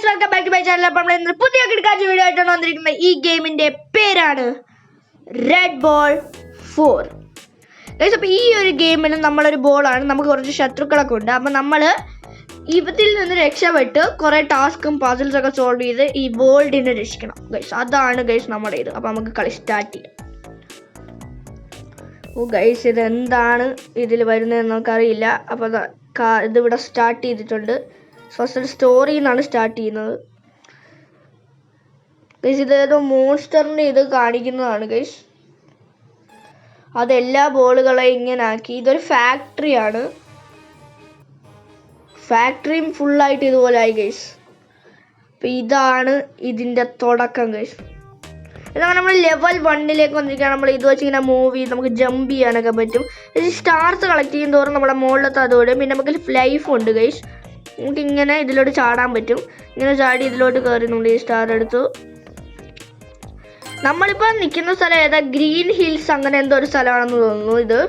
Welcome back to my channel. അപ്പോൾ നമ്മൾ ഇന്ന് പുതിയ കിടക്കാച്ച വീഡിയോ ആയിട്ടാണ് വന്നിരിക്കുന്നത്. ഈ ഗെയിമിൻ്റെ പേരാണ് റെഡ് ബോൾ 4. അപ്പോൾ ഈ ഒരു ഗെയിമിൽ നമ്മളൊരു ബോളാണ്, നമുക്ക് കുറച്ച് ശത്രുക്കളൊക്കെ ഉണ്ട്. അപ്പോൾ നമ്മൾ ഇതിൽ നിന്ന് രക്ഷപ്പെട്ട് കുറേ ടാസ്കും പസിൽസൊക്കെ സോൾവ് ചെയ്ത് ഈ വേൾഡിനെ രക്ഷിക്കണം ഗൈസ്. അതാണ് ഗൈസ് നമ്മുടെ ഇത്. അപ്പോൾ നമുക്ക് കളി സ്റ്റാർട്ട് ചെയ്യാം. ഗൈസ് ഇത് എന്താണ് ഇതിൽ വരുന്നതെന്ന് നമുക്കറിയില്ല. അപ്പോൾ ഇതിവിടെ സ്റ്റാർട്ട് ചെയ്തിട്ടുണ്ട്. ഫസ്റ്റ് സ്റ്റോറിയിൽ നിന്നാണ് സ്റ്റാർട്ട് ചെയ്യുന്നത് ഗൈസ്. ഇതേതോ മോൺസ്റ്ററിൻ്റെ ഇത് കാണിക്കുന്നതാണ് ഗൈസ്. അതെല്ലാ ബോളുകളെയും ഇങ്ങനെ ആക്കി. ഇതൊരു ഫാക്ടറിയാണ്. ഫാക്ടറിയും ഫുള്ളായിട്ട് ഇതുപോലെ ആയി ഗൈസ്. അപ്പം ഇതാണ് ഇതിൻ്റെ തുടക്കം ഗൈസ്. ഇതാണ് നമ്മൾ ലെവൽ 1 വന്നിരിക്കുകയാണ്. നമ്മൾ ഇത് വെച്ച് ഇങ്ങനെ മൂവ് ചെയ്ത് നമുക്ക് ജമ്പ് ചെയ്യാനൊക്കെ പറ്റും. ഇത് സ്റ്റാർസ് കളക്ട് ചെയ്യും തോറും നമ്മുടെ മുകളിലത്തെ അതോടെ പിന്നെ നമുക്ക് ലൈഫ് ഉണ്ട് ഗൈസ്. നമുക്ക് ഇങ്ങനെ ഇതിലോട്ട് ചാടാൻ പറ്റും. ഇങ്ങനെ ചാടി ഇതിലോട്ട് കയറി നമ്മൾ ഈ സ്റ്റാർ എടുത്തു. നമ്മളിപ്പോൾ നിൽക്കുന്ന സ്ഥലം ഏതാ, ഗ്രീൻ ഹിൽസ് അങ്ങനെ എന്തോ ഒരു സ്ഥലമാണെന്ന് തോന്നുന്നു ഇത്.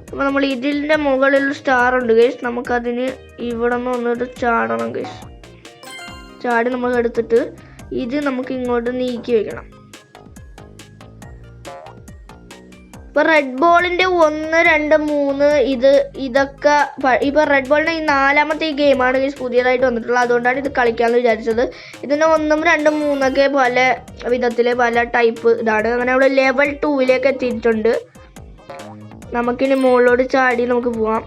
അപ്പോൾ നമ്മൾ ഇതിൻ്റെ മുകളിൽ സ്റ്റാർ ഉണ്ട് ഗൈസ്. നമുക്കതിന് ഇവിടെ നിന്ന് വന്നിട്ട് ചാടണം ഗൈസ്. ചാടി നമ്മൾ എടുത്തിട്ട് ഇത് നമുക്ക് ഇങ്ങോട്ട് നീക്കി വെക്കണം. ഇപ്പോൾ റെഡ് ബോളിൻ്റെ 1, 2, 3 ഇതൊക്കെ ഇപ്പോൾ റെഡ് ബോളിൻ്റെ ഈ 4ാമത്തെ ഈ ഗെയിമാണ് ഗൈസ് പുതിയതായിട്ട് വന്നിട്ടുള്ളത്. അതുകൊണ്ടാണ് ഇത് കളിക്കാമെന്ന് വിചാരിച്ചത്. ഇതിന് 1, 2, 3 പല വിധത്തിൽ പല ടൈപ്പ് ഇതാണ്. അങ്ങനെ അവിടെ ലെവൽ 2 എത്തിയിട്ടുണ്ട്. നമുക്കിനി മുകളിലോട്ട് ചാടി നമുക്ക് പോവാം.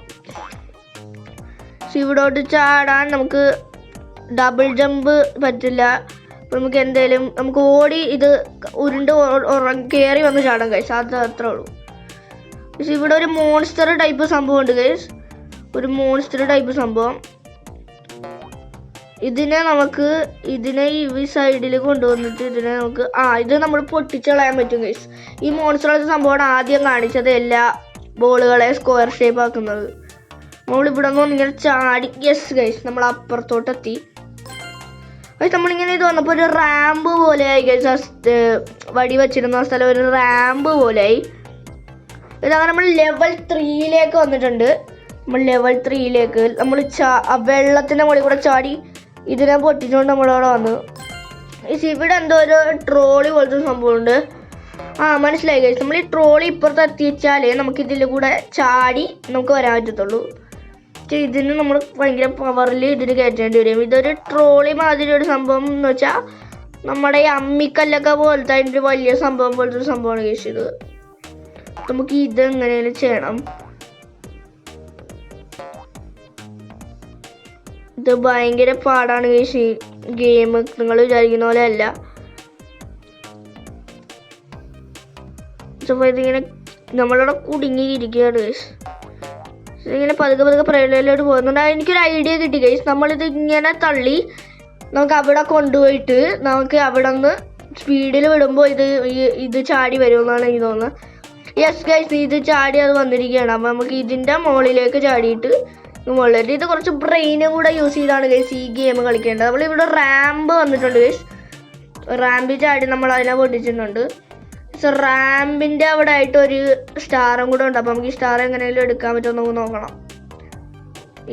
ഇവിടോട്ട് ചാടാൻ നമുക്ക് ഡബിൾ ജമ്പ് പറ്റില്ല. അപ്പോൾ നമുക്ക് എന്തേലും നമുക്ക് ഓടി ഇത് ഉരുണ്ട് കയറി വന്ന് ചാടാം ഗൈസ്. അത് അത്രേ ഉള്ളൂ. പക്ഷെ ഇവിടെ ഒരു മോൺസ്റ്റർ ടൈപ്പ് സംഭവം ഉണ്ട് ഗൈസ്. ഒരു മോൺസ്റ്റർ ടൈപ്പ് സംഭവം. ഇതിനെ ഈ സൈഡിൽ കൊണ്ടുവന്നിട്ട് ഇതിനെ നമുക്ക് ഇത് നമ്മൾ പൊട്ടിച്ചളയാൻ പറ്റും ഗൈസ്. ഈ മോൺസ്റ്റർ സംഭവമാണ് ആദ്യം കാണിച്ചത് എല്ലാ ബോളുകളെ സ്ക്വയർ ഷേപ്പ് ആക്കുന്നത്. നമ്മളിവിടെ നിന്ന് ഇങ്ങനെ ചാടി യെസ് ഗൈസ് നമ്മൾ അപ്പുറത്തോട്ടെത്തി. നമ്മളിങ്ങനെ ഇത് വന്നപ്പോൾ ഒരു റാമ്പ് പോലെയായി ഗൈസ്. വടി വെച്ചിരുന്ന സ്ഥലം ഒരു റാമ്പ് പോലെയായി. ഇതങ്ങനെ നമ്മൾ ലെവൽ 3 വന്നിട്ടുണ്ട്. നമ്മൾ ലെവൽ 3 നമ്മൾ വെള്ളത്തിൻ്റെ മുകളിൽ കൂടെ ചാടി ഇതിനെ പൊട്ടിച്ചുകൊണ്ട് നമ്മളവിടെ വന്നു. ഇവിടെ എന്തോ ഒരു ട്രോളി പോലത്തെ സംഭവമുണ്ട്. മനസ്സിലായി ഗൈസ്. നമ്മൾ ഈ ട്രോളി ഇപ്പുറത്ത് എത്തിച്ചാലേ നമുക്ക് ഇതിൽ കൂടെ ചാടി നമുക്ക് വരാൻ പറ്റത്തുള്ളൂ. ഇതിന് നമ്മൾ ഭയങ്കര പവറിൽ ഇതിന് കയറ്റേണ്ടി വരും. ഇതൊരു ട്രോളി മാതിരി ഒരു സംഭവം എന്ന് വെച്ചാൽ നമ്മുടെ ഈ അമ്മിക്കല്ലൊക്കെ പോലത്തെ അതിൻ്റെ വലിയ സംഭവം പോലത്തെ ഒരു സംഭവമാണ് ഗൈസ് ഇത്. നമുക്ക് ഇത് എങ്ങനെയാലും ചെയ്യണം. ഇത് ഭയങ്കര പാടാണ് ഗൈസ് ഈ ഗെയിം. നിങ്ങൾ വിചാരിക്കുന്ന പോലെ അല്ല. ഇതിങ്ങനെ നമ്മളവിടെ കുടുങ്ങിയിരിക്കുകയാണ് ഗൈസ്. ഇങ്ങനെ പതുക്കെ പ്രളയിലോട്ട് പോകുന്നുണ്ട്. എനിക്കൊരു ഐഡിയ കിട്ടി ഗൈസ്. നമ്മളിത് ഇങ്ങനെ തള്ളി നമുക്ക് അവിടെ കൊണ്ടുപോയിട്ട് നമുക്ക് അവിടെ നിന്ന് സ്പീഡിൽ വിടുമ്പോൾ ഇത് ചാടി വരുമെന്നാണ് എനിക്ക് തോന്നുന്നത്. യെസ് ഗൈസ് ഇത് ചാടി അത് വന്നിരിക്കുകയാണ്. അപ്പോൾ നമുക്ക് ഇതിൻ്റെ മുകളിലേക്ക് ചാടിയിട്ട് മുകളിൽ ഇത് കുറച്ച് ബ്രെയിനും കൂടെ യൂസ് ചെയ്താണ് ഗൈസ് ഈ ഗെയിം കളിക്കേണ്ടത്. നമ്മളിവിടെ റാമ്പ് വന്നിട്ടുണ്ട് ഗൈസ്. റാമ്പിൽ ചാടി നമ്മൾ അതിനെ പൊട്ടിച്ചിട്ടുണ്ട്. റാമ്പിൻ്റെ അവിടെ ആയിട്ട് ഒരു സ്റ്റാറും കൂടെ ഉണ്ട്. അപ്പോൾ നമുക്ക് ഈ സ്റ്റാർ എങ്ങനെയെങ്കിലും എടുക്കാൻ പറ്റുമോ നമുക്ക് നോക്കണം.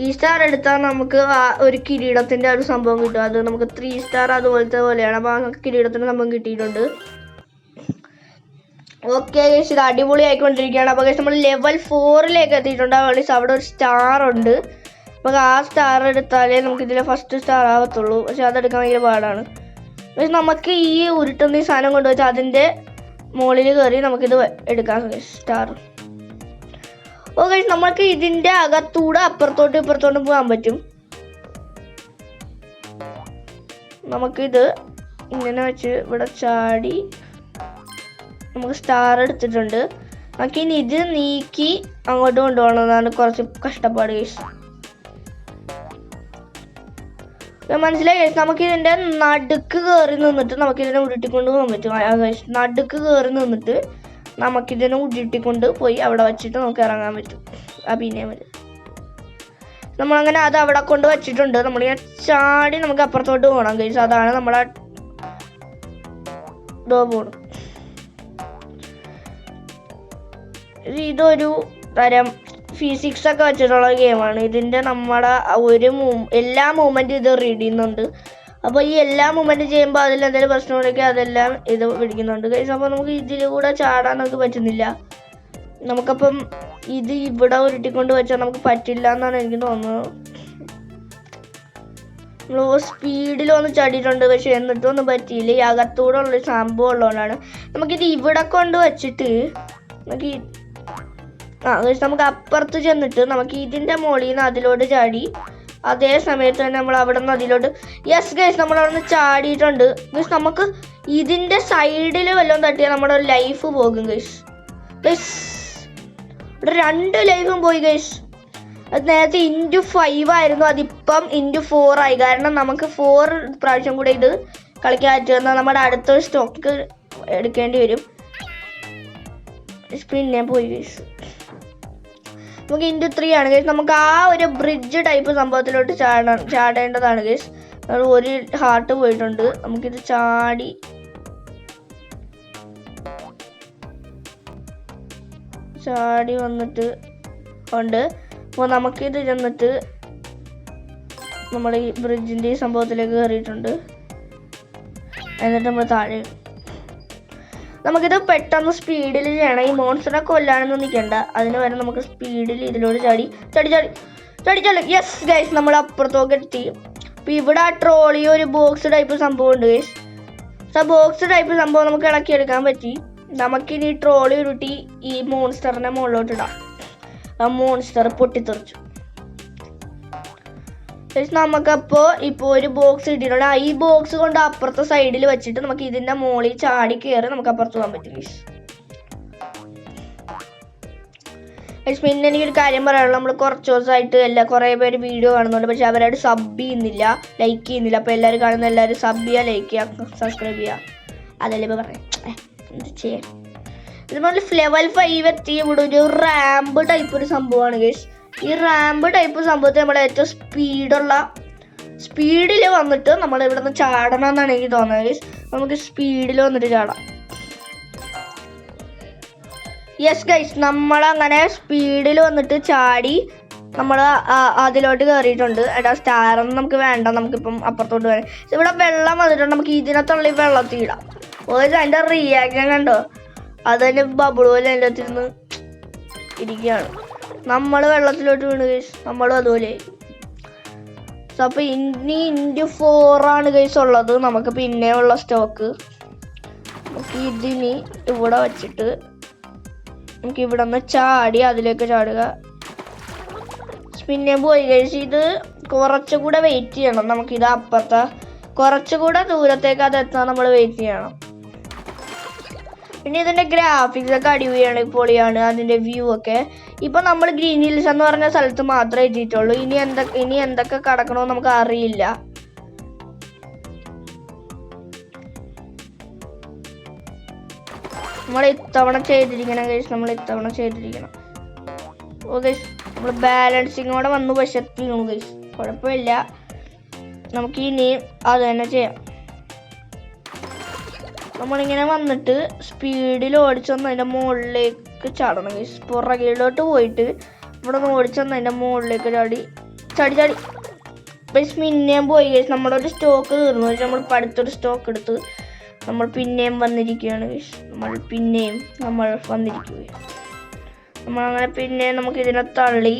ഈ സ്റ്റാർ എടുത്താൽ നമുക്ക് ഒരു കിരീടത്തിൻ്റെ ഒരു സംഭവം കിട്ടും. അത് നമുക്ക് 3 സ്റ്റാർ അതുപോലത്തെ പോലെയാണ്. അപ്പോൾ നമുക്ക് കിരീടത്തിൻ്റെ സംഭവം കിട്ടിയിട്ടുണ്ട്. ഓക്കെ ഗൈസ് ഇത് അടിപൊളി ആയിക്കൊണ്ടിരിക്കുകയാണ്. അപ്പോൾ ഗൈസ് നമ്മൾ ലെവൽ 4 എത്തിയിട്ടുണ്ട്. അവിടെ ഒരു സ്റ്റാർ ഉണ്ട്. നമുക്ക് ആ സ്റ്റാർ എടുത്താലേ നമുക്ക് ഇതിലെ ഫസ്റ്റ് സ്റ്റാർ ആവത്തുള്ളൂ. പക്ഷെ അതെടുക്കാൻ ഭയങ്കര പാടാണ്. പക്ഷെ നമുക്ക് ഈ ഉരുട്ടുന്ന ഈ സാധനം കൊണ്ടുവച്ചാൽ അതിൻ്റെ മുകളിൽ കയറി നമുക്കിത് എടുക്കാം സ്റ്റാർ. ഓക്കെ നമ്മൾക്ക് ഇതിൻ്റെ അകത്തൂടെ അപ്പുറത്തോട്ടും ഇപ്പുറത്തോട്ടും പോകാൻ പറ്റും. നമുക്കിത് ഇങ്ങനെ വെച്ച് ഇവിടെ ചാടി നമുക്ക് സ്റ്റാർ എടുത്തിട്ടുണ്ട്. നമുക്കിനി ഇത് നീക്കി അങ്ങോട്ട് കൊണ്ടുപോകണമെന്നാണ് കുറച്ച് കഷ്ടപ്പാട് ഗൈസ്. മനസ്സിലായി ഗൈസ്. നമുക്കിതിൻ്റെ നടുക്ക് കയറി നിന്നിട്ട് നമുക്കിതിനെ ഉരുട്ടിക്കൊണ്ട് പോകാൻ പറ്റും. നടുക്ക് കയറി നിന്നിട്ട് നമുക്കിതിനെ ഉരുട്ടിക്കൊണ്ട് പോയി അവിടെ വെച്ചിട്ട് നമുക്ക് ഇറങ്ങാൻ പറ്റും. പിന്നെ വരും നമ്മളങ്ങനെ അത് അവിടെ കൊണ്ട് വെച്ചിട്ടുണ്ട്. നമ്മളിങ്ങനെ ചാടി നമുക്ക് അപ്പുറത്തോട്ട് പോകണം ഗൈസ്. അതാണ് നമ്മളെ പോകണം. ഇതൊരു തരം ഫിസിക്സ് ഒക്കെ വെച്ചിട്ടുള്ള ഗെയിമാണ്. ഇതിൻ്റെ നമ്മുടെ എല്ലാ മൂവ്മെൻറ്റും ഇത് റീഡ് ചെയ്യുന്നുണ്ട്. അപ്പോൾ ഈ എല്ലാ മൂവ്മെൻറ്റും ചെയ്യുമ്പോൾ അതിൽ എന്തെങ്കിലും പ്രശ്നമുണ്ടെങ്കിൽ അതെല്ലാം ഇത് പിടിക്കുന്നുണ്ട് ഗൈസ്. അപ്പോൾ നമുക്ക് ഇതിലൂടെ ചാടാൻ നമുക്ക് പറ്റുന്നില്ല. നമുക്കപ്പം ഇത് ഇവിടെ ഉരുട്ടിക്കൊണ്ട് വെച്ചാൽ നമുക്ക് പറ്റില്ല എന്നാണ് എനിക്ക് തോന്നുന്നത്. നമ്മൾ സ്പീഡിലൊന്ന് ചാടിയിട്ടുണ്ട്, പക്ഷെ എന്നിട്ടൊന്നും പറ്റിയില്ല. ഈ അകത്തൂടെ ഉള്ളൊരു സംഭവം ഉള്ളതുകൊണ്ടാണ്. നമുക്കിത് ഇവിടെ കൊണ്ട് വെച്ചിട്ട് നമുക്ക് അപ്പുറത്ത് ചെന്നിട്ട് നമുക്ക് ഇതിൻ്റെ മുകളിൽ നിന്ന് അതിലോട്ട് ചാടി അതേ സമയത്ത് തന്നെ നമ്മൾ അവിടെ നിന്ന് അതിലോട്ട് യെസ് ഗൈസ് നമ്മൾ അവിടെ നിന്ന് ചാടിയിട്ടുണ്ട് ഗൈസ്. നമുക്ക് ഇതിൻ്റെ സൈഡിൽ വല്ലതും തട്ടിയാൽ നമ്മുടെ ലൈഫ് പോകും ഗൈസ്. ഗൈസ് 2 ലൈഫും പോയി ഗൈസ്. അത് നേരത്തെ ×5 ആയിരുന്നു, അതിപ്പം ×4 ആയി. കാരണം നമുക്ക് 4 പ്രാവശ്യം കൂടെ ഇത് കളിക്കാൻ പറ്റുമെന്നാൽ നമ്മുടെ അടുത്തൊരു സ്റ്റോക്ക് എടുക്കേണ്ടി വരും. പിന്നെ പോയി ഗൈസ്. നമുക്ക് ×3 ആണ് ഗൈസ്. നമുക്ക് ആ ഒരു ബ്രിഡ്ജ് ടൈപ്പ് സംഭവത്തിലോട്ട് ചാടേണ്ടതാണ് ഗൈസ്. ഒരു ഹാർട്ട് പോയിട്ടുണ്ട്. നമുക്കിത് ചാടി വന്നിട്ട് ഉണ്ട്. അപ്പോൾ നമുക്കിത് ചെന്നിട്ട് നമ്മൾ ഈ ബ്രിഡ്ജിൻ്റെ ഈ സംഭവത്തിലേക്ക് കയറിയിട്ടുണ്ട്. എന്നിട്ട് നമ്മൾ താഴെ നമുക്കിത് പെട്ടെന്ന് സ്പീഡിൽ ചെയ്യണം. ഈ മോൺസ്റ്ററെ കൊല്ലാനൊന്നും നിൽക്കണ്ട. അതിന് വരെ നമുക്ക് സ്പീഡിൽ ഇതിലോട്ട് ചാടി യെസ് ഗൈസ് നമ്മൾ അപ്പുറത്തോട്ട് എത്തി. അപ്പോൾ ഇവിടെ ആ ട്രോളി ഒരു ബോക്സ് ടൈപ്പ് സംഭവം ഉണ്ട് ഗൈസ്. ആ ബോക്സ് ടൈപ്പ് സംഭവം നമുക്ക് ഇളക്കിയെടുക്കാൻ പറ്റി. നമുക്കിനി ട്രോളി ഉരുട്ടി ഈ മോൺസ്റ്ററിനെ മുകളിലോട്ട് ഇടാം. ആ മോൺസ്റ്റർ പൊട്ടിത്തെറിച്ചു. നമുക്കപ്പോൾ ഇപ്പോൾ ഒരു ബോക്സ് കിട്ടിയിട്ടുണ്ട്. ഈ ബോക്സ് കൊണ്ട് അപ്പുറത്തെ സൈഡിൽ വെച്ചിട്ട് നമുക്ക് ഇതിൻ്റെ മുകളിൽ ചാടി കയറി നമുക്ക് അപ്പുറത്ത് പോകാൻ പറ്റും ഗൈസ്. പിന്നെ എനിക്കൊരു കാര്യം പറയാനുള്ളത്, നമ്മൾ കുറച്ച് ദിവസമായിട്ട് കുറേ പേര് വീഡിയോ കാണുന്നുണ്ട്, പക്ഷെ അവരായിട്ട് സബ് ചെയ്യുന്നില്ല, ലൈക്ക് ചെയ്യുന്നില്ല. അപ്പോൾ എല്ലാവരും കാണുന്ന എല്ലാവരും സബ് ചെയ്യുക, ലൈക്ക് ചെയ്യുക, സബ്സ്ക്രൈബ് ചെയ്യുക. അതല്ലേ ഇപ്പോൾ പറയാം. എന്ത് ചെയ്യാം. ഇതുപോലെ ലെവൽ 5 എത്തി. ഇവിടെ ഒരു റാമ്പ് ടൈപ്പ് ഒരു സംഭവമാണ് ഗൈസ്. ഈ റാമ്പ് ടൈപ്പ് സംഭവത്തിൽ നമ്മൾ ഏറ്റവും സ്പീഡിൽ വന്നിട്ട് നമ്മൾ ഇവിടെ നിന്ന് ചാടണം എന്നാണ് എനിക്ക് തോന്നുന്നത് ഗൈസ്. നമുക്ക് സ്പീഡിൽ വന്നിട്ട് ചാടാം. യെസ് ഗൈസ് നമ്മളങ്ങനെ സ്പീഡിൽ വന്നിട്ട് ചാടി നമ്മൾ അതിലോട്ട് കയറിയിട്ടുണ്ട്. സ്റ്റാറൊന്നും നമുക്ക് വേണ്ട, നമുക്കിപ്പം അപ്പുറത്തോട്ട് വരാം. ഇവിടെ വെള്ളം വന്നിട്ടുണ്ട്. നമുക്ക് ഇതിനകത്തുള്ള വെള്ളത്തിൽ ഇടാം. അതിൻ്റെ റിയാക്ഷൻ കണ്ടോ, അതിൻ്റെ ബബിൾ പോലെ അതിൻ്റെ അകത്തിരുന്ന് ഇരിക്കുകയാണ്. നമ്മൾ വെള്ളത്തിലോട്ട് വീണ് ഗൈസ്, നമ്മളും അതുപോലെ. അപ്പോൾ ഇനി ×4 ആണ് ഗൈസ് ഉള്ളത് നമുക്ക് പിന്നെയുള്ള സ്റ്റോക്ക്. നമുക്ക് ഇതിനി ഇവിടെ വെച്ചിട്ട് നമുക്ക് ഇവിടെ നിന്ന് ചാടി അതിലേക്ക് ചാടുക. പിന്നെ പോയി ഗൈസ്. ഇത് കുറച്ചുകൂടെ വെയിറ്റ് ചെയ്യണം. നമുക്കിത് അപ്പുറത്തെ കുറച്ചുകൂടെ ദൂരത്തേക്ക് അതെത്താൻ നമ്മൾ വെയിറ്റ് ചെയ്യണം. പിന്നെ ഇതിൻ്റെ ഗ്രാഫിക്സ് ഒക്കെ അടിപൊളിയാണ്, പൊളിയാണ്. അതിൻ്റെ വ്യൂ ഒക്കെ ഇപ്പം നമ്മൾ ഗ്രീൻ ഹിൽസ് എന്ന് പറഞ്ഞ സ്ഥലത്ത് മാത്രമേ എത്തിയിട്ടുള്ളൂ. ഇനി എന്തൊക്കെ കടക്കണമെന്ന് നമുക്ക് അറിയില്ല. നമ്മൾ ഇത്തവണ ചെയ്തിരിക്കണം ഗൈസ്, ഓ ഗൈസ് നമ്മൾ ബാലൻസിങ്ങോടെ വന്നു, പക്ഷെ എത്തിയിരുന്നു ഗൈസ്. കുഴപ്പമില്ല, നമുക്ക് ഇനി അത് തന്നെ ചെയ്യാം. നമ്മളിങ്ങനെ വന്നിട്ട് സ്പീഡിൽ ഓടിച്ചൊന്ന് അതിൻ്റെ മുകളിലേക്ക് ചാടണം ഗൈസ്. പുറകിലോട്ട് പോയിട്ട് ഇവിടെ നിന്ന് ഓടിച്ചൊന്ന് അതിൻ്റെ മുകളിലേക്ക് ചാടി ഗൈസ്. പിന്നെയും പോയി ഗൈസ്. നമ്മളൊരു സ്റ്റോക്ക് തീർന്നു. നമ്മൾ അടുത്തൊരു സ്റ്റോക്ക് എടുത്ത് നമ്മൾ പിന്നെയും വന്നിരിക്കുകയാണ് ഗൈസ്. നമ്മൾ വന്നിരിക്കുകയാണ്. നമ്മളങ്ങനെ പിന്നെ നമുക്ക് ഇതിനെ തള്ളി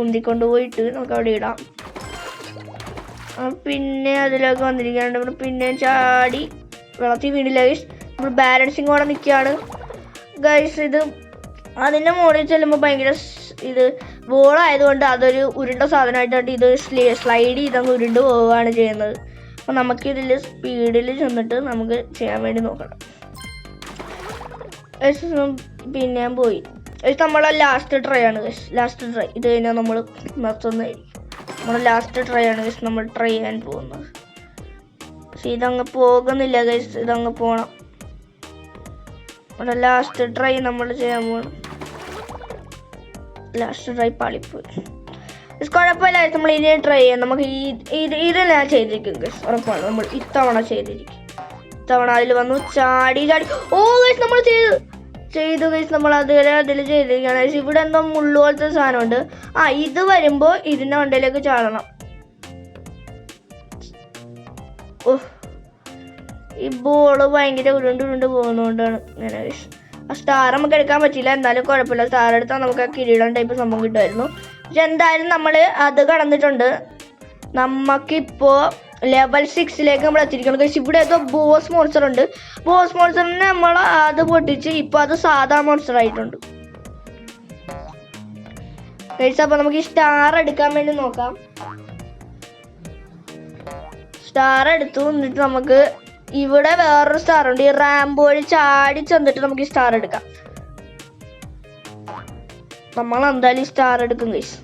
ഉന്തിക്കൊണ്ട് പോയിട്ട് നമുക്ക് അവിടെ ഇടാം. പിന്നെ അതിലേക്ക് വന്നിരിക്കുകയാണ്. നമ്മൾ പിന്നെ ചാടി വെള്ളത്തിൽ വീണില്ല ഗൈസ്. നമ്മൾ ബാലൻസിങ്ങോടെ നിൽക്കുകയാണ് ഗൈസ്. ഇത് അതിൻ്റെ മുകളിൽ ചെല്ലുമ്പോൾ ഭയങ്കര ഇത് ബോളായതുകൊണ്ട് അതൊരു ഉരുണ്ട സാധനമായിട്ടാണ് ഇത് സ്ലൈഡ് ചെയ്തങ്ങ് ഉരുണ്ട് പോവുകയാണ് ചെയ്യുന്നത്. അപ്പോൾ നമുക്കിതിൽ സ്പീഡിൽ ചെന്നിട്ട് നമുക്ക് ചെയ്യാൻ വേണ്ടി നോക്കണം. പിന്നെ പോയി നമ്മളെ ലാസ്റ്റ് ട്രൈ ആണ് ഗൈസ്. ഇത് കഴിഞ്ഞാൽ നമ്മൾ നിർത്തുന്നതായിരിക്കും. നമ്മുടെ ലാസ്റ്റ് ട്രൈ ആണ് ഗൈസ്. നമ്മൾ ട്രൈ ചെയ്യാൻ പോകുന്നത്. പക്ഷെ ഇതങ്ങ് പോകുന്നില്ല ഗൈസ്, ഇതങ്ങ് പോകണം. നമ്മുടെ ലാസ്റ്റ് ട്രൈ നമ്മൾ ചെയ്യാൻ പോകണം. ലാസ്റ്റ് ട്രൈ പാളിപ്പോയി. കുഴപ്പമില്ല, നമ്മൾ ഇനി ട്രൈ ചെയ്യാം. നമുക്ക് ഇത് ഞാൻ ചെയ്തിരിക്കും ഗൈസ്, ഉറപ്പാണ്. നമ്മൾ ഇത്തവണ ചെയ്തിരിക്കും. ഇത്തവണ അതിൽ വന്നു ചാടി. ഓ ഗൈസ് നമ്മൾ ചെയ്തു ഗൈസ്. നമ്മൾ അതുവരെ അതിൽ ചെയ്തിരിക്കുകയാണ് ഗൈസ്. ഇവിടെ എന്തോ മുള്ളു പോലത്തെ സാധനമുണ്ട്. ഇത് വരുമ്പോൾ ഇതിൻ്റെ വണ്ടിയിലേക്ക് ചാടണം. ഈ ബോള് ഭയങ്കര ഉരുണ്ട് പോകുന്നതുകൊണ്ടാണ് ഇങ്ങനെ ഗൈസ്. ആ സ്റ്റാർ നമുക്ക് എടുക്കാൻ പറ്റില്ല, എന്നാലും കുഴപ്പമില്ല. സ്റ്റാർ എടുത്താൽ നമുക്ക് ആ കിരീടം ടൈപ്പ് സംഭവം കിട്ടുമായിരുന്നു. പക്ഷെ എന്തായാലും നമ്മൾ അത് കടന്നിട്ടുണ്ട്. നമുക്കിപ്പോൾ ലെവൽ 6 നമ്മൾ എത്തിയിരിക്കണം ഗൈസ്. ഇവിടെ ഏതോ ബോസ് മോൺസ്റ്റർ ഉണ്ട്. ബോസ് മോൺസ്റ്ററിനെ നമ്മൾ അത് പൊട്ടിച്ച് ഇപ്പോൾ അത് സാധാ മോൺസ്റ്റർ ആയിട്ടുണ്ട് ഗൈസ്. അപ്പോൾ നമുക്ക് ഈ സ്റ്റാർ എടുക്കാൻ വേണ്ടി നോക്കാം. സ്റ്റാർ എടുത്തു. എന്നിട്ട് നമുക്ക് ഇവിടെ വേറൊരു സ്റ്റാർ ഉണ്ട്. ഈ റാമ്പ് വഴി ചാടി ചെന്നിട്ട് നമുക്ക് ഈ സ്റ്റാർ എടുക്കാം. നമ്മൾ എന്തായാലും ഈ സ്റ്റാർ എടുക്കും ഗൈസ്.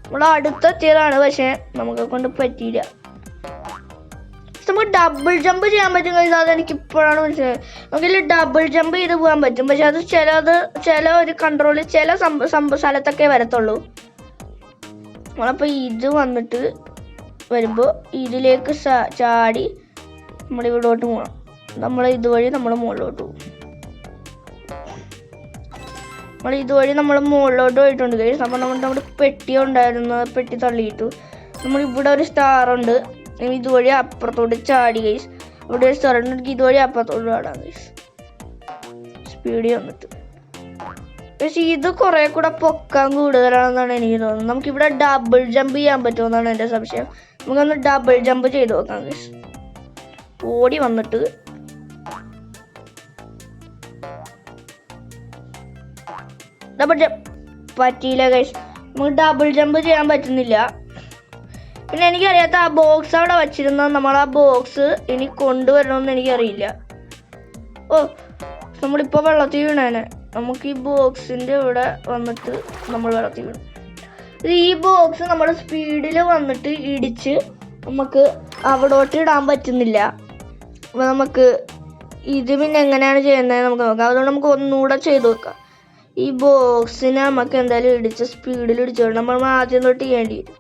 നമ്മൾ അടുത്തെത്തിയതാണ്, പക്ഷെ നമുക്ക് കൊണ്ട് പറ്റിയില്ല. നമുക്ക് ഡബിൾ ജമ്പ് ചെയ്യാൻ പറ്റും ഗൈസ്. അതെനിക്ക് ഇപ്പോഴാണ് മനസ്സിലായത്. നമുക്കിതിൽ ഡബിൾ ജമ്പ് ചെയ്ത് പോകാൻ പറ്റും, പക്ഷെ അത് ചില ഒരു കൺട്രോൾ ചില സ്ഥലത്തൊക്കെ വരത്തുള്ളൂ. നമ്മളപ്പോൾ ഇത് വന്നിട്ട് വരുമ്പോൾ ഇതിലേക്ക് ചാടി നമ്മളിവിടോട്ട് പോകണം. നമ്മൾ ഇതുവഴി നമ്മൾ മുകളിലോട്ട് പോകും. ഇതുവഴി നമ്മൾ മുകളിലോട്ട് പോയിട്ടുണ്ട് ഗൈസ്. അപ്പോൾ നമ്മുടെ പെട്ടി ഉണ്ടായിരുന്നു, പെട്ടി തള്ളിയിട്ടു. നമ്മളിവിടെ ഒരു സ്റ്റാർ ഉണ്ട്. ഇതുവഴി അപ്പുറത്തോട്ട് ചാടി ഗൈസ്. ഇവിടെ ഒരു സ്റ്റാർ ഉണ്ട്, ഇതുവഴി അപ്പുറത്തോട്ട് ചാടാം ഗൈസ്. സ്പീഡിൽ വന്നിട്ട് പക്ഷേ ഇത് കുറെ കൂടെ പൊക്കാൻ കൂടുതലാണെന്നാണ് എനിക്ക് തോന്നുന്നത്. നമുക്കിവിടെ ഡബിൾ ജമ്പ് ചെയ്യാൻ പറ്റുമെന്നാണ് എൻ്റെ സംശയം. നമുക്കൊന്ന് ഡബിൾ ജമ്പ് ചെയ്ത് നോക്കാം ഗൈസ്. ഓടി വന്നിട്ട് ഡബിൾ ജമ്പ് പറ്റിയില്ല ഗൈസ്. നമുക്ക് ഡബിൾ ജമ്പ് ചെയ്യാൻ പറ്റുന്നില്ല. പിന്നെ എനിക്കറിയാത്ത ആ ബോക്സ് അവിടെ വച്ചിരുന്ന നമ്മൾ ആ ബോക്സ് ഇനി കൊണ്ടുവരണമെന്ന് എനിക്കറിയില്ല. നമ്മളിപ്പോൾ വെള്ളത്തിൽ വീണേനെ. നമുക്ക് ഈ ബോക്സിൻ്റെ ഇവിടെ വന്നിട്ട് നമ്മൾ വെള്ളത്തിൽ വീണു. ഈ ബോക്സ് നമ്മുടെ സ്പീഡിൽ വന്നിട്ട് ഇടിച്ച് നമുക്ക് അവിടോട്ട് ഇടാൻ പറ്റുന്നില്ല. അപ്പോൾ നമുക്ക് ഇത് പിന്നെ എങ്ങനെയാണ് ചെയ്യുന്നത് നമുക്ക് നോക്കാം. അതുകൊണ്ട് നമുക്ക് ഒന്നുകൂടെ ചെയ്ത് നോക്കാം. ഈ ബോക്സിനെ നമുക്ക് എന്തായാലും ഇടിച്ച് സ്പീഡിൽ ഇടിച്ചോളൂ. നമ്മൾ ആദ്യം തൊട്ട് ചെയ്യേണ്ടി വരും.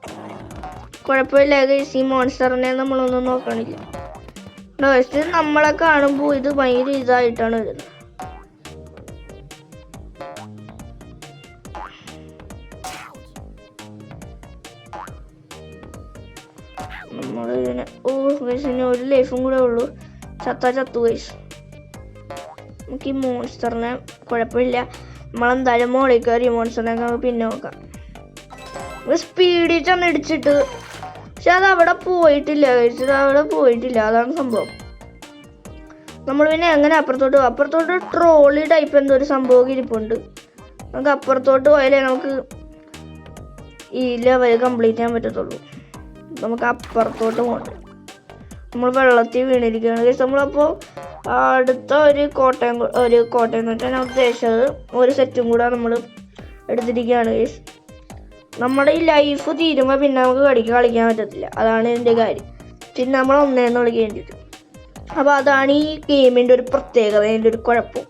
കുഴപ്പമില്ല ഗൈസ്. ഈ മോൺസ്റ്ററിനെ നമ്മളൊന്നും നോക്കണില്ല. നമ്മളെ കാണുമ്പോൾ ഇത് ഭയങ്കര ഇതായിട്ടാണ് വരുന്നത്. നമ്മളിതിനെ ഗൈസ് ഇനി ഒരു ലൈഫും കൂടെ ഉള്ളൂ. ചത്തു ഗൈസ്. നമുക്ക് ഈ മോൺസ്റ്ററിനെ കുഴപ്പമില്ല. നമ്മളെന്തായാലും മോളിൽ കയറി മോൺസ്റ്ററിനെ നമുക്ക് പിന്നെ നോക്കാം. സ്പീഡിൽ ചെന്ന് ഇടിച്ചിട്ട് പക്ഷെ അത് അവിടെ പോയിട്ടില്ല ഗൈസ്. അവിടെ പോയിട്ടില്ല, അതാണ് സംഭവം. നമ്മൾ പിന്നെ എങ്ങനെ അപ്പുറത്തോട്ട് ട്രോളി ടൈപ്പ് എന്തോ ഒരു സംഭവം ഇരിപ്പുണ്ട്. നമുക്ക് അപ്പുറത്തോട്ട് പോയാലേ നമുക്ക് ഈ ലെവൽ കംപ്ലീറ്റ് ചെയ്യാൻ പറ്റത്തുള്ളൂ. നമുക്ക് അപ്പുറത്തോട്ട് പോകണ്ട. നമ്മൾ വെള്ളത്തിൽ വീണിരിക്കുകയാണ് ഗൈസ്. നമ്മളപ്പോൾ അടുത്ത ഒരു കോട്ടയം എന്ന് വെച്ചാൽ ഞാൻ ഉദ്ദേശിച്ചത് ഒരു സെറ്റും കൂടെ നമ്മൾ എടുത്തിരിക്കുകയാണ് ഗൈസ്. നമ്മുടെ ഈ ലൈഫ് തീരുമ്പോൾ പിന്നെ നമുക്ക് കളിക്കാൻ പറ്റത്തില്ല. അതാണ് ഇതിൻ്റെ കാര്യം. പിന്നെ നമ്മൾ ഒന്നേന്ന് കളിക്കേണ്ടി വരും. അപ്പോൾ അതാണ് ഈ ഗെയിമിൻ്റെ ഒരു പ്രത്യേകത, അതിൻ്റെ ഒരു കുഴപ്പം.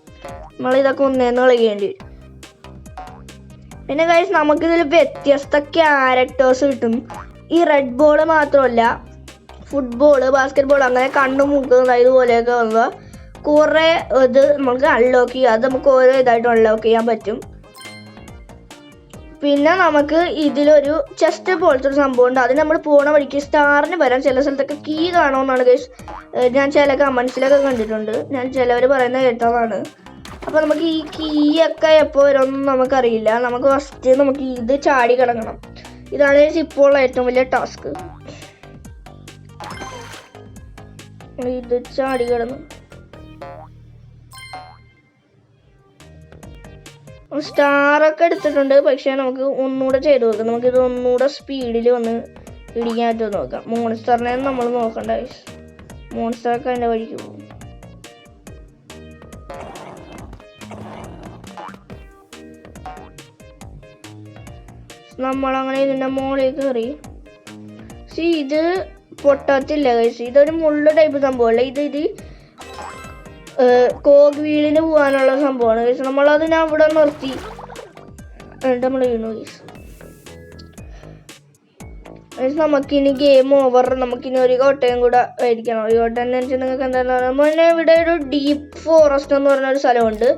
നമ്മളിതൊക്കെ ഒന്നേന്ന് കളിക്കേണ്ടി വരും. പിന്നെ ഗൈസ് നമുക്കിതിൽ വ്യത്യസ്ത ക്യാരക്ടേഴ്സ് കിട്ടും. ഈ റെഡ് ബോൾ മാത്രമല്ല, ഫുട്ബോൾ, ബാസ്കറ്റ് ബോൾ, അങ്ങനെ കണ്ണും മൂക്കും ഇതുപോലെയൊക്കെ വന്നത് കുറേ ഇത് നമുക്ക് അൺലോക്ക് ചെയ്യാം. അത് നമുക്ക് ഓരോ ഇതായിട്ട് അൺലോക്ക് ചെയ്യാൻ പറ്റും. പിന്നെ നമുക്ക് ഇതിലൊരു ചെസ്റ്റ് പോലത്തെ ഒരു സംഭവം ഉണ്ട്. അത് നമ്മൾ പോണ വഴിക്ക് സ്റ്റാറിന് വരാൻ ചില സ്ഥലത്തൊക്കെ കീ കാണുമെന്നാണ് ഗൈസ് ഞാൻ ചില കമൻസിലൊക്കെ കണ്ടിട്ടുണ്ട്. ഞാൻ ചിലവർ പറയുന്നത് കേട്ടതാണ്. അപ്പോൾ നമുക്ക് ഈ കീയൊക്കെ എപ്പോൾ വരുമെന്നും നമുക്കറിയില്ല. നമുക്ക് ഫസ്റ്റ് നമുക്ക് ഇത് ചാടി കിടക്കണം. ഇതാണ് ഇപ്പോൾ ഏറ്റവും വലിയ ടാസ്ക്. ഇത് ചാടി കിടന്നു സ്റ്റാറൊക്കെ എടുത്തിട്ടുണ്ട്. പക്ഷെ നമുക്ക് ഒന്നുകൂടെ ചെയ്ത് നോക്കാം. നമുക്കിത് ഒന്നുകൂടെ സ്പീഡിൽ വന്ന് ഇടിക്കാൻ പറ്റുമോ നോക്കാം. മോൺസ്റ്ററിനെ നമ്മൾ നോക്കണ്ട. മോൺസ്റ്ററൊക്കെ അതിൻ്റെ വഴിക്ക് പോകും. നമ്മളങ്ങനെ ഇതിൻ്റെ മുകളിൽ കയറി. ഇത് പൊട്ടത്തില്ല ഗൈസ്. ഇതൊരു മുള്ള ടൈപ്പ് സംഭവമല്ല. ഇത് കോഗ് വീലിന് പോകാനുള്ള സംഭവമാണ് ഗൈസ്. നമ്മളതിനെ അവിടെ നിർത്തി നമ്മൾ വീണു ഗൈസ്. നമുക്കിനി ഗെയിം ഓവർ. നമുക്കിനി ഒരു കോട്ടയം കൂടെ മേടിക്കണം. ഒരു കോട്ടയം എന്ന് വെച്ചാൽ നിങ്ങൾക്ക് എന്താണെന്ന് പറഞ്ഞാൽ മുന്നേ ഇവിടെ ഒരു ഡീപ്പ് ഫോറസ്റ്റ് എന്ന് പറഞ്ഞ ഒരു സ്ഥലമുണ്ട്.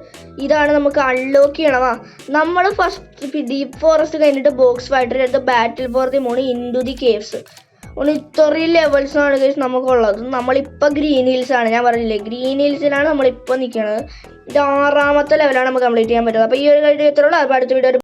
ഇതാണ് നമുക്ക് അൺലോക്ക് ചെയ്യണമാ. നമ്മൾ ഫസ്റ്റ് ഡീപ്പ് ഫോറസ്റ്റ് കഴിഞ്ഞിട്ട് ബോക്സ് ഫൈറ്റർ എടുത്ത് battle for the moon into the caves. ഇത്രയും ലെവൽസാണ് ഗൈസ് നമുക്കുള്ളത്. നമ്മളിപ്പോൾ ഗ്രീൻ ഹിൽസ് ആണ്, ഞാൻ പറഞ്ഞില്ലേ ഗ്രീൻ ഹിൽസിലാണ് നമ്മളിപ്പോൾ നിൽക്കുന്നത്. ഇത് 6ാമത്തെ ലെവലാണ് നമുക്ക് കംപ്ലീറ്റ് ചെയ്യാൻ പറ്റുന്നത്. അപ്പോൾ ഈ ഒരു കഴിഞ്ഞ എത്ര ഉള്ളൂ. അപ്പോൾ അടുത്ത വീഡിയോ